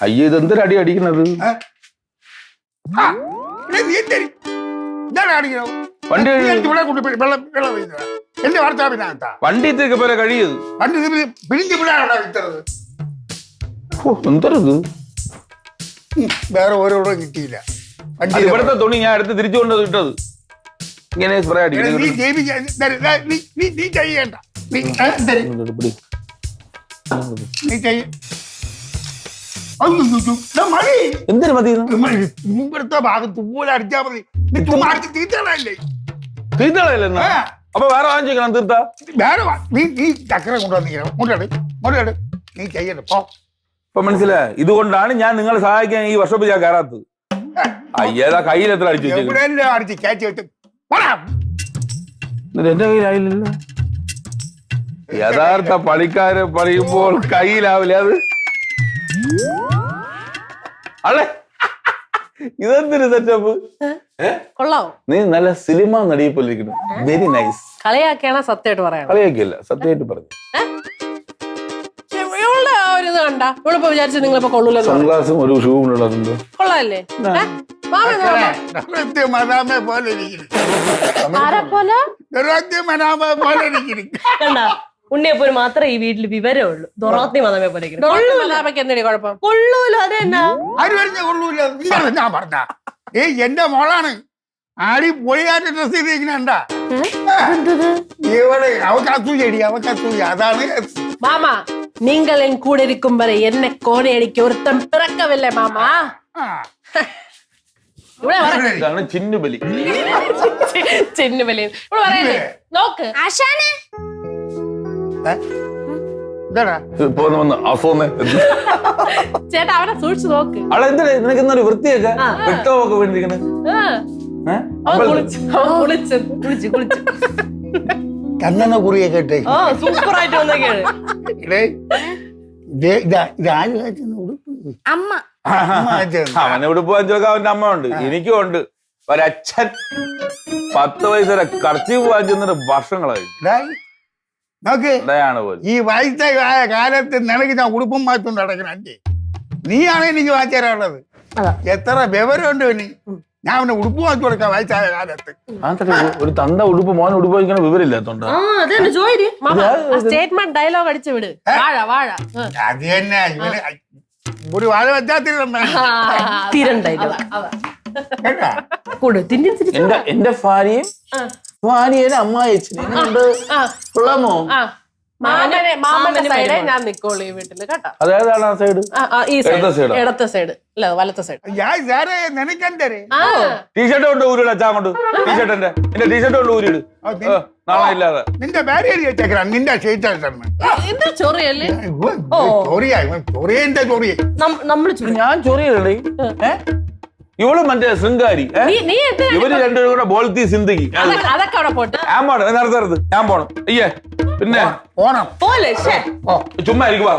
അയ്യോ ഇതെന്തൊരു അടി അടിക്കുന്നത്? വണ്ടി എന്റെ ഭർത്താവിനകത്താ വണ്ടി ഇത്തിരി പോലെ കഴിയത് വണ്ടി പിരിഞ്ഞു പിള്ളേരാണോ വിത്തത്? എന്തരത്? വേറെ ഓരോടോ കിട്ടിയില്ല. ഇവിടുത്തെ തുണി ഞാൻ എടുത്ത് തിരിച്ചു കൊണ്ട് ഇട്ടത്. ഇങ്ങനെ സ്പ്രേ അടിക്കണം. നീ ചെയ്യണ്ട. എന്തിനു മതി? ഇവിടുത്തെ ഭാഗത്ത് പോലെ അടിച്ചാ മതി. നീ ചുമ്മാ അടിച്ച് തീറ്റകളല്ലേ? തീർത്തളയല്ലേ? അപ്പൊ വേറെ വാങ്ങിക്കണം തീർത്താ. വേറെ നീ ചക്കര കൊണ്ടുവന്നിരിക്കണം. നീ ചെയ്യണ്ട പോ. ഇപ്പൊ മനസ്സിലായി. ഇതുകൊണ്ടാണ് ഞാൻ നിങ്ങളെ സഹായിക്കാൻ ഈ വർഷോപ്പ് ഞാൻ കയറാത്തത്. അയ്യേതാ കയ്യിൽ എത്ര അടിച്ചു എവിടെയല്ലോ അടിച്ച് കയറ്റി വെച്ച് എന്റെ കയ്യിലായില്ലല്ലോ. യഥാർത്ഥ പണിക്കാര് പറയുമ്പോൾ കയ്യിലാവില്ല അത്. അല്ലേ ഇതെന്തൊരു സെറ്റപ്പ്. കൊള്ളാവോ? നീ നല്ല സിനിമ നടിയെ പോലെ ഇരിക്കുന്നു. Very nice. കളിയാക്കിയാണ് സത്യമായിട്ട് പറയാം. കളിയാക്കിയല്ല, സത്യമായിട്ട് പറഞ്ഞു. ഇവളുടെ ആ ഒരു ഇത് കണ്ട ഇവളിപ്പോ വിചാരിച്ചു നിങ്ങളിപ്പോ കൊള്ളൂല്ലോ. സൺഗ്ലാസും ഒരു ഷൂവും ഉള്ളതുണ്ട്. കൊള്ളാല്ലേ? മനാമെ പോലെ ഇരിക്കുന്നു. കണ്ട ഉണ്ണിയപ്പോ മാത്രമേ ഈ വീട്ടിൽ വിവരമേ ഉള്ളൂ. ദൊറാത്തി മതമേ പോലെ എന്തിനു കുഴപ്പം? കൊള്ളൂല. അതെന്നാ ആര് പറഞ്ഞ കൊള്ളൂല? ഞാൻ പറഞ്ഞ എന്റെ മോളാണ് ആടി പൊളിയായിട്ട് ഡ്രസ് ചെയ്തിരിക്കണ. ഇവിടെ അവക്കത്തൂടി അതാണ്. மாமா நீங்கள் என் கூட இருக்கும் வரை என்ன கோணையடிக்க ஒருத்தம் பிறக்கவில்லை மாமா. ചിന്നുബലി. ചിന്നുബലി ഇവിടെ പറയല്ലേ? നോക്ക് ആശാനെ ചേട്ടാ അവനെ സൂക്ഷിച്ചു നോക്ക്. അവളെ എന്തിനാ നിനക്ക് ഇന്നൊരു വൃത്തിയൊക്കെ വ്യക്തമൊക്കെ വേണ്ടിയിരിക്കണേ? കണ്ണന കുറിയെ കേട്ടേ സൂപ്പർ ആയിട്ട് വന്നൊക്കെയാണ്. അമ്മ അവനെ ഇവിടെ പോവാൻ അവന്റെ അമ്മ ഉണ്ട്, എനിക്കും ഉണ്ട്. ഒരച്ഛൻ 10 വയസ്സുവരെ കർച്ചി പോവാൻ ചെന്നിട്ട് വർഷങ്ങളായി. നോക്ക് പോലും ഈ വയസ്സായ കാലത്ത് നിനക്ക് ഞാൻ ഉടുപ്പും മാറ്റം നടക്കണേ. നീയാണ് എനിക്ക് മാറ്റി തരാനുള്ളത്. എത്ര വിവരമുണ്ട് ഇനി. ഞാൻ അവനെ ഉടുപ്പ് മാറ്റി കൊടുക്കാം വയസ്സായ കാലത്ത്. ഒരു തന്ത ഉടുപ്പ് മോൻ ഉടുപ്പ് വയ്ക്കണ വിവരമില്ലാത്തോണ്ട് സ്റ്റേറ്റ്മെന്റ് ഡയലോഗ് അടിച്ചു വിട്. വാഴ വാഴ അത് തന്നെ ഇവന് ഒരു വാഴ വെച്ചാത്തില്ല. എന്റെ ഭാര്യയും ഭാര്യയുടെ അമ്മായിച്ചനുണ്ട്. കൊള്ളാമോ? മാമന്റെ സൈഡേ ഞാൻ നിക്കോളൂ ഈ വീട്ടില് കേട്ടോ. അതേതാണ് ആ സൈഡ്? ഈ സൈഡ് ഇടത്തെ സൈഡ് അല്ല വലത്തെ സൈഡ്. നിനക്കെന്തേ ടീഷർട്ട് കൊണ്ട് ഊരിട്. അച്ഛാ കൊണ്ട് ടീഷർട്ട് എന്റെ ടീഷർട്ട് കൊണ്ട് ഊരിട്. നാളെ ഇല്ലാതെ നിന്റെ ഭാര്യ നിന്റെ ഷെയ്റ്റ് എന്താ ചൊറിയല്ലേ? ഞാൻ ചൊറിയല്ലേ? ഇവള് മറ്റേ ശൃംഗാരി. ഇവര് രണ്ടുപേരും കൂടെ ബോൾത്തി സിന്ദഗി. അതൊക്കെ അവിടെ പോട്ട് ഞാൻ പോണം. നടത്തരുത്, ഞാൻ പോണം. അയ്യേ പിന്നെ പോണം. ചുമ്മാ ഇരിക്കുവാ.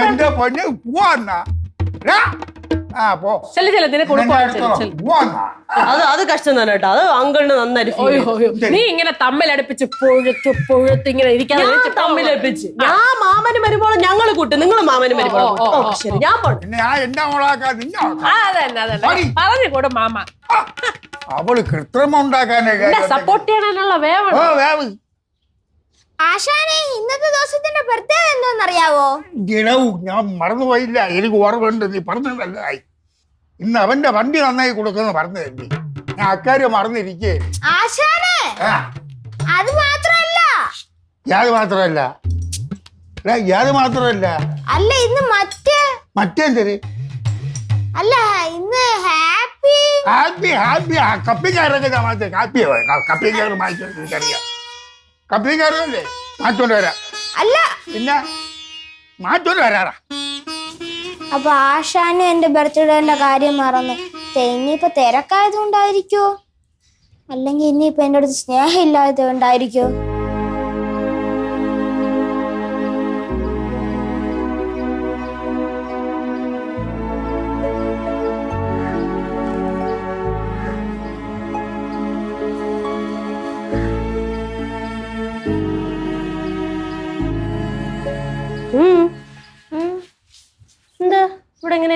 എന്റെ പൊന്നെ പോവാന്നാ. അത് കഷ്ടം തന്നെ കേട്ടോ. അത് അങ്കിളിന് നന്നായിട്ട് നീ ഇങ്ങനെ തമ്മിലടുപ്പിച്ച് പൊഴുത്ത് ഇങ്ങനെ ഇരിക്കാൻ തമ്മിലടുപ്പിച്ച് ഞാൻ മാമന് വരുമ്പോൾ ഞങ്ങള് കൂട്ടും, നിങ്ങൾ മാമന് വരുമ്പോൾ ശരി ഞാൻ പറഞ്ഞു കൂടെ മാമ. അവള് കൃത്രിമം ഉണ്ടാക്കാനൊക്കെ സപ്പോർട്ട് ചെയ്യാനുള്ള വേവ്. ആശാനെ ഇന്നത്തെ ദിവസത്തിന്റെ പ്രത്യേകത എന്താണെന്നറിയാവോ? ഞാൻ മറന്നുപോയില്ല, എനിക്ക് ഓർമ്മയുണ്ട്. നീ പറഞ്ഞതല്ല. ഇന്ന് അവന്റെ വണ്ടി നന്നായി കൊടുക്കുന്ന പറഞ്ഞതല്ലേ. ഞാൻ അക്കാര്യം മറന്നിരിക്കേ. ആശാനെ അത് മാത്രമല്ല. യാത് മാത്രമല്ല അല്ല ഇന്ന് മറ്റേന്തര് അല്ല ഇന്ന് ഹാപ്പി കപ്പിക്കാരൊക്കെ കപ്പിക്കാർ മാറ്റിക്കറിയാം. കപ്പിക്കാരല്ലേ മാറ്റോണ്ട് വരാം. അല്ല പിന്നെ മാറ്റോണ്ട് വരാറാ. അപ്പൊ ആശാനും എന്റെ ബർത്ത്ഡേന്റെ കാര്യം മറന്നു. ഇനിയിപ്പൊ തിരക്കായത് കൊണ്ടായിരിക്കോ, അല്ലെങ്കിൽ ഇനിയിപ്പൊ എന്റെ അടുത്ത് സ്നേഹം ഇല്ലാത്തത് കൊണ്ടായിരിക്കോ?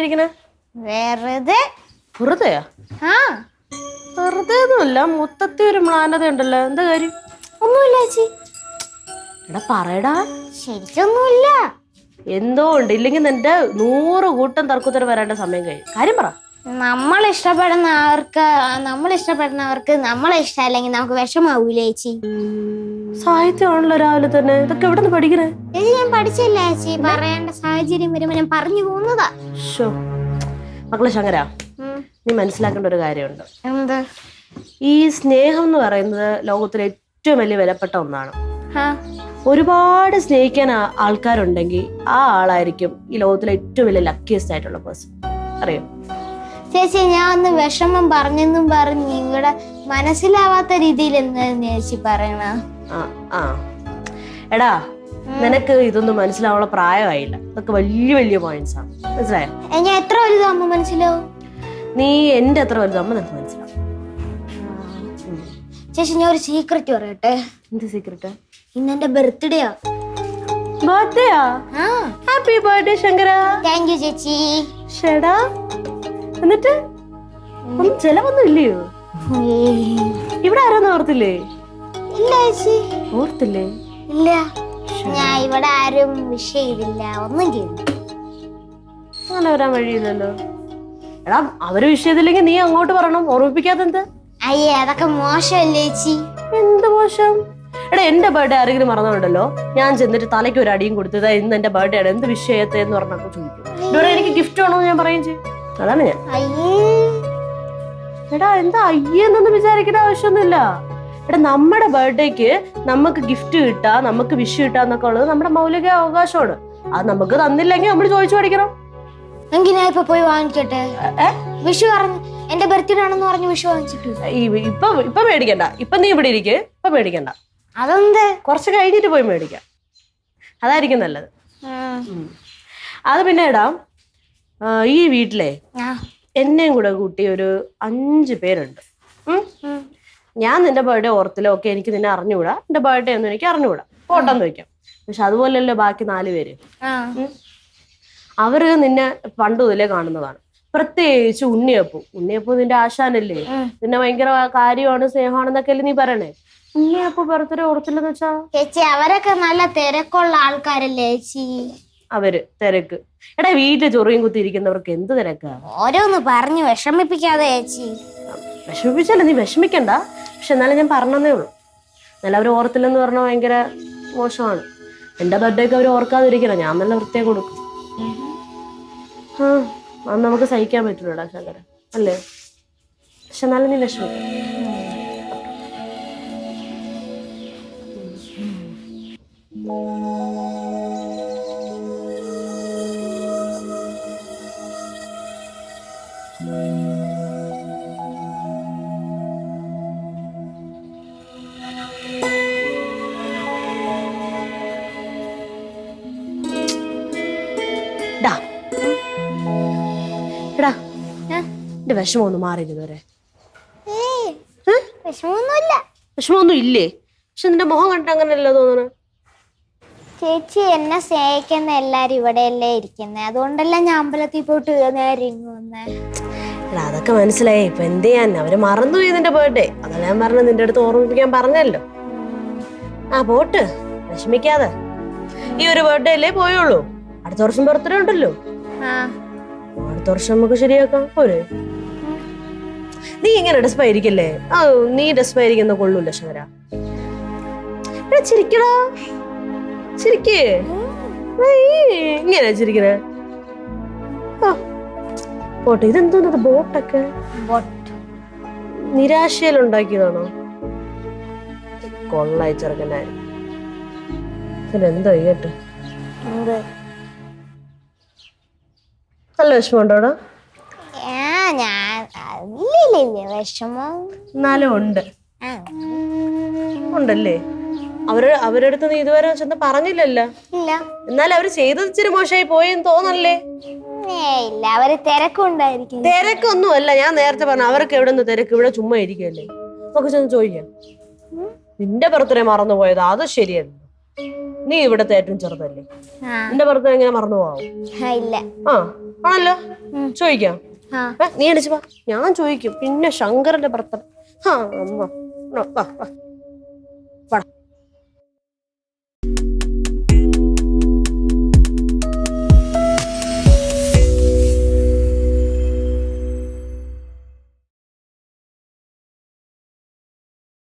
ഇരിക്കണേ? വെറുതെ. വെറുതെയാ? ആ വെറുതെ ഒന്നുമില്ല, മൊത്തത്തിൽ ഒരു മ്ലാനത ഉണ്ടല്ലോ. എന്താ കാര്യം? ഒന്നുമില്ല ചേച്ചി. എടാ പറയടാ. ശരിക്കൊന്നുമില്ല. എന്തോ ഉണ്ട്, ഇല്ലെങ്കിൽ നിന്റെ 100 കൂട്ടം തർക്കുത്തരം വരേണ്ട സമയം കഴിയും. കാര്യം പറ. നമ്മൾ ഇഷ്ടപ്പെടുന്നവർക്ക് നമ്മളെ ഇഷ്ടമല്ലെങ്കിൽ നമുക്ക് വിഷമാവൂലേ ചേച്ചി? സാഹിത്യമാണല്ലോ രാവിലെ തന്നെ. ഇതൊക്കെ എവിടെ നിന്ന് പഠിക്കണേ? ചേച്ചി ഞാൻ പഠിച്ചില്ല ചേച്ചി, പറയേണ്ട സാഹചര്യം വരുമ്പോ ഞാൻ പറഞ്ഞു പോകുന്നതാ. മക്കളെ ശങ്കര, നീ മനസ്സിലാക്കേണ്ട ഒരു കാര്യമുണ്ട്. എന്ത്? ഈ സ്നേഹം എന്ന് പറയുന്നത് ലോകത്തിലെ ഏറ്റവും വലിയ വിലപ്പെട്ട ഒന്നാണ്. ആ ഒരുപാട് സ്നേഹിക്കാൻ ആൾക്കാരുണ്ടെങ്കിൽ ആ ആളായിരിക്കും ഈ ലോകത്തിലെ ഏറ്റവും വലിയ ലക്കിയസ്റ്റ് ആയിട്ടുള്ള പേഴ്സൺ. അറിയോ ചേച്ചി, ഞാൻ ഒന്ന് വിഷമം പറഞ്ഞെന്നും പറഞ്ഞ് ഇവിടെ മനസ്സിലാവാത്ത രീതിയിൽ എന്താ ചേച്ചി പറയണ? എടാ, നിനക്ക് ഇതൊന്നും മനസ്സിലാവാനുള്ള പ്രായമായില്ല. ഇതൊക്കെ വലിയ വലിയ പോയിന്റ്സ് ആണ്, മനസ്സിലായോ? ഞാൻ എത്ര വലുതാകുമ്പോ മനസ്സിലാവും? നീ എന്റെ എത്ര വലുതാകുമ്പോ നിനക്ക് മനസ്സിലാവും. ചേച്ചി, ഞാൻ ഒരു സീക്രറ്റ് പറയട്ടെ. എന്ത് സീക്രട്ട്? ഇന്ന് എന്റെ ബർത്ത്ഡേയാ. ബർത്ത്ഡേയാ? Happy birthday Shankara. Thank you ചേച്ചി. ഷെടാ, എന്നിട്ട് ഒന്നും ചെലവൊന്നും ഇല്ലയോ? ഇവിടെ ആരാന്ന് ഓർത്തില്ലേ? ഇല്ല ചേച്ചി. ഓർത്തില്ലേ? ഇല്ല, ഞാൻ ഇവിടെ ആരും വിഷ് ചെയ്തില്ല, ഒന്നും ചെയ്തില്ല. അങ്ങനെ വരാൻ വഴിയില്ലല്ലോ. എടാ, അവര് വിഷ് ചെയ്തില്ലെങ്കിൽ നീ അങ്ങോട്ട് പറയണം, ഓർമ്മിപ്പിക്കാതെന്ത്? അയ്യേ, അതൊക്കെ മോശമല്ലേ ചേച്ചി? എന്ത് മോശം? എടാ, എന്റെ ബർത്ത്ഡേ ആരെങ്കിലും മറന്നുണ്ടല്ലോ, ഞാൻ ചെന്നിട്ട് തലയ്ക്ക് ഒരു അടിയും കൊടുത്തത് ഇന്ന് എന്റെ ബർത്ത്ഡേ ആണ്, എന്ത് വിഷ് ചെയ്യത്തേന്ന് പറഞ്ഞപ്പോ ചോദിക്കും. ഇവിടെ എനിക്ക് ഗിഫ്റ്റ് വേണോ ഞാൻ പറയും ചെയ്യും. അതാണ് ഞാൻ. എടാ, എന്താ അയ്യെന്നൊന്നും വിചാരിക്കേണ്ട ആവശ്യമൊന്നുമില്ല. എടാ, നമ്മുടെ ബർത്ത്ഡേക്ക് നമുക്ക് ഗിഫ്റ്റ് കിട്ടാ, നമുക്ക് വിഷ് കിട്ടാന്നൊക്കെ ഉള്ളത് നമ്മുടെ മൗലിക അവകാശമാണ്. അത് നമുക്ക് തന്നില്ലെങ്കിൽ നമ്മൾ ചോദിച്ചു പഠിക്കണം. എങ്കിൽ ഞാൻ ഇപ്പൊ പോയി വാങ്ങിക്കട്ടെ. വിഷു പറഞ്ഞു, എന്റെ ബർത്ത്ഡേ ആണെന്ന് പറഞ്ഞു വിഷു വാങ്ങിച്ചിട്ടു. ഇപ്പൊ മേടിക്കണ്ട. ഇപ്പൊ നീ ഇവിടെ ഇരിക്കെ, ഇപ്പൊ മേടിക്കണ്ട. അതെന്ത്? കുറച്ച് കഴിഞ്ഞിട്ട് പോയി മേടിക്കാം, അതായിരിക്കും നല്ലത്. അത് പിന്നെ എടാ, ഈ വീട്ടിലെ എന്നെയും കൂടെ കൂട്ടി ഒരു 5 പേരുണ്ട്. ഞാൻ നിന്റെ ബർത്ത്ഡേ ഓർത്തില്ല, ഓക്കെ, എനിക്ക് നിന്നെ അറിഞ്ഞുകൂടാ, എന്റെ ബർത്ത്ഡേ ഒന്നും എനിക്ക് അറിഞ്ഞുകൂടാ, ഫോട്ടോന്ന് വെക്കാം. പക്ഷെ അതുപോലെയല്ലോ ബാക്കി 4 പേര്. അവര് നിന്നെ പണ്ട് മുതലേ കാണുന്നതാണ്. പ്രത്യേകിച്ച് ഉണ്ണിയപ്പൂ നിന്റെ ആശാനല്ലേ, നിന്നെ ഭയങ്കര കാര്യമാണ്, സ്നേഹമാണെന്നൊക്കെ അല്ലേ നീ പറയണേ. ഉണ്ണിയപ്പൂ ബർത്ത്ഡേ ഓർത്തില്ലെന്ന് വെച്ചാ? ചേച്ചി, അവരൊക്കെ നല്ല തിരക്കുള്ള ആൾക്കാരല്ലേ ചേച്ചി? അവര് തിരക്ക്. എടാ, വീട്ടിൽ ചൊറിയും കുത്തിയിരിക്കുന്നവർക്ക് എന്ത് തിരക്കാ? ഓരോന്ന് പറഞ്ഞു വിഷമിപ്പിക്കാതെ ചേച്ചി. വിഷമിപ്പിച്ചല്ല, നീ വിഷമിക്കണ്ട. പക്ഷെ എന്നാലും ഞാൻ പറഞ്ഞതേ ഉള്ളൂ. എന്നാലും അവർ ഓർത്തില്ലെന്ന് പറഞ്ഞാൽ ഭയങ്കര മോശമാണ്. എന്റെ ബർത്ത്ഡേക്ക് അവർ ഓർക്കാതിരിക്കണം, ഞാൻ നല്ല വൃത്തിയെ കൊടുക്കും. അത് നമുക്ക് സഹിക്കാൻ പറ്റില്ലടാ ശങ്കര, അല്ലേ? പക്ഷെ എന്നാലും നീ വിഷമിക്കണം. എടാ, എന്റെ വിഷമം ഒന്ന് മാറിയില്ല ഇതുവരെ. വിഷമമൊന്നും ഇല്ലേ? പക്ഷെ നിന്റെ മുഖം കണ്ടിട്ട് അങ്ങനെയല്ലോ തോന്നണ. ചേച്ചി, എന്നെ സ്നേഹിക്കുന്ന എല്ലാരും ഇവിടെയല്ലേ ഇരിക്കുന്നേ, അതുകൊണ്ടല്ല ഞാൻ അമ്പലത്തിൽ പോയിട്ട് നേരെ ഇങ്ങ് വന്നേ. എടാ, അതൊക്കെ മനസ്സിലായി. ഇപ്പൊ എന്ത് ചെയ്യാൻ, അവര് മറന്നുപോയി നിന്റെ ബർത്ത്ഡേ. അതല്ല ഞാൻ പറഞ്ഞ, നിന്റെ അടുത്ത് ഓർമ്മിപ്പിക്കാൻ പറഞ്ഞല്ലോ. പോട്ട്, വിഷമിക്കാതെ. ഈ ഒരു ബർത്ത്ഡേ അല്ലേ പോയുള്ളൂ, അടുത്ത വർഷം ബർത്ത്ഡേ ഉണ്ടല്ലോ. അടുത്ത വർഷം നമുക്ക് ശരിയാക്കാം പോരെ? നീ ഇങ്ങനെ ഡെസ്പായിരിക്കല്ലേ? നീ ഡെസ്പായിരിക്കുന്ന കൊള്ളൂല്ല ശങ്കര. ചിരിക്കടാ, ചിരിക്കേ. ഇങ്ങനെ ചിരിക്കണേ. പോട്ടെ, ഇതെന്തോന്നത്? ബോട്ടൊക്കെ നിരാശയിലുണ്ടാക്കിയതാണോ? കൊള്ളായി ചെറുക്കനായി. എന്തോ കേട്ട് നല്ല വിഷമമുണ്ടോടാ? വിഷമം എന്നാലും ഉണ്ട്. ഉണ്ടല്ലേ? അവരടുത്ത് നീ ഇതുവരെ ചെന്ന് പറഞ്ഞില്ലല്ലോ. എന്നാലും അവര് ചെയ്തത് ഇച്ചിരി മോശമായി പോയെന്ന് തോന്നല്ലേ? ഇല്ല, അവര് തിരക്കുണ്ടായിരിക്കും. തിരക്കൊന്നും അല്ല, ഞാൻ നേരത്തെ പറഞ്ഞു. അവർക്ക് എവിടെ നിന്ന് തിരക്ക്? ഇവിടെ ചുമ്മാ ഇരിക്കല്ലേ. നമുക്ക് ചെന്ന് ചോദിക്കാം. നിന്റെ ബർത്ത്ഡേ മറന്നു പോയത് അത് ശരിയല്ല. നീ ഇവിടത്തെ ഏറ്റവും ചെറുതല്ലേ, ആ നിന്റെ ഭർത്താവ് എങ്ങനെ മറന്നു പോവാം? ഇല്ല. ആ ആണല്ലോ, ചോദിക്കാം. ആ നീ എണിച്ചു വാ, ഞാൻ ചോദിക്കും. പിന്നെ ശങ്കരന്റെ ഭർത്താവ്. ആ അമ്മ വാ വാ